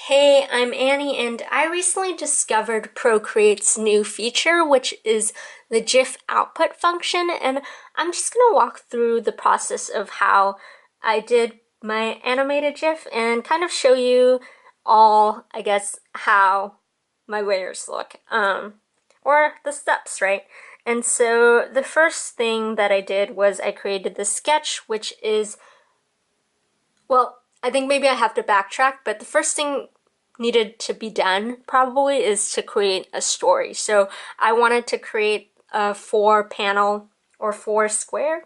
Hey, I'm Annie, and I recently discovered Procreate's new feature, which is the GIF output function, and I'm just gonna walk through the process of how I did my animated GIF and kind of show you all, I guess, how my layers look, or the steps, right? And so the first thing that I did was I created the sketch, which is, well, I think maybe I have to backtrack, but the first thing needed to be done probably is to create a story. So I wanted to create a 4-panel or 4-square,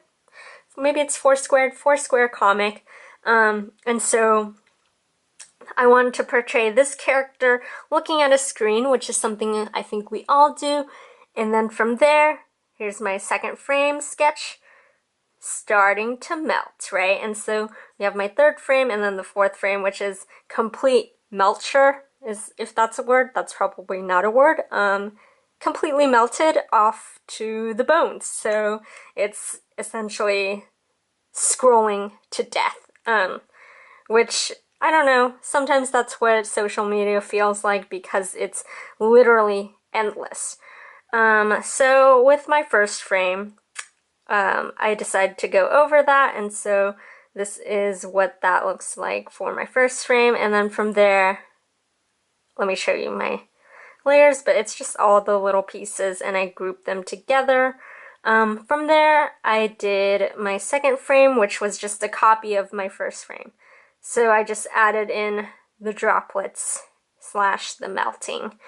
maybe it's 4-square comic. And so I wanted to portray this character looking at a screen, which is something I think we all do. And then from there, here's my second frame sketch starting to melt, right? And so we have my third frame and then the fourth frame, which is complete melture, is, if that's a word, that's probably not a word, completely melted off to the bones. So it's essentially scrolling to death, which, I don't know, sometimes that's what social media feels like because it's literally endless. So with my first frame, I decided to go over that, and so this is what that looks like for my first frame. And then from there, let me show you my layers, but it's just all the little pieces and I grouped them together. From there, I did my second frame, which was just a copy of my first frame. So I just added in the droplets / the melting.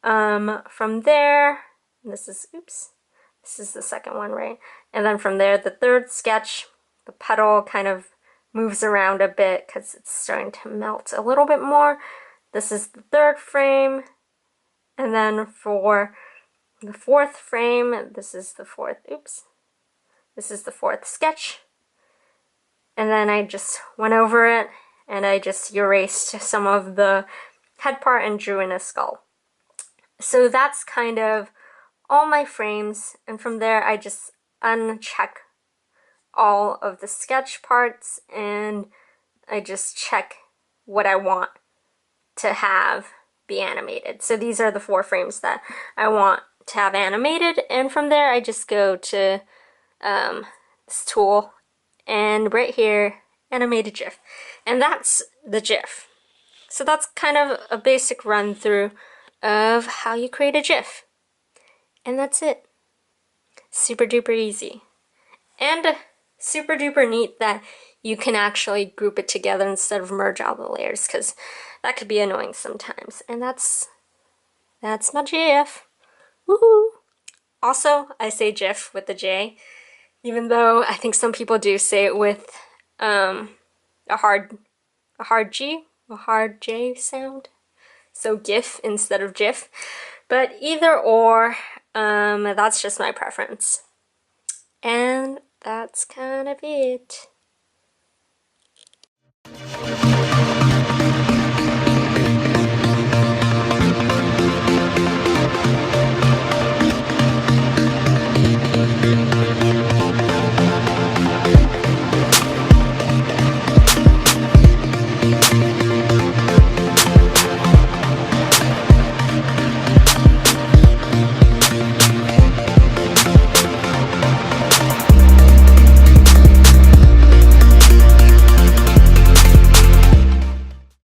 From there, this is the second one, right? And then from there, the third sketch, the petal kind of moves around a bit because it's starting to melt a little bit more. This is the third frame. And then for the fourth frame, this is the fourth sketch. And then I just went over it and I just erased some of the head part and drew in a skull. So that's kind of all my frames, and from there I just uncheck all of the sketch parts and I just check what I want to have be animated. So these are the 4 frames that I want to have animated, and from there I just go to this tool and right here, animated GIF, and that's the GIF. So that's kind of a basic run through of how you create a GIF. And that's it. Super duper easy. And super duper neat that you can actually group it together instead of merge all the layers, because that could be annoying sometimes. And that's my GIF. Woohoo! Also, I say GIF with the J, even though I think some people do say it with a hard J sound. So GIF instead of GIF. But either or, that's just my preference. And that's kind of it.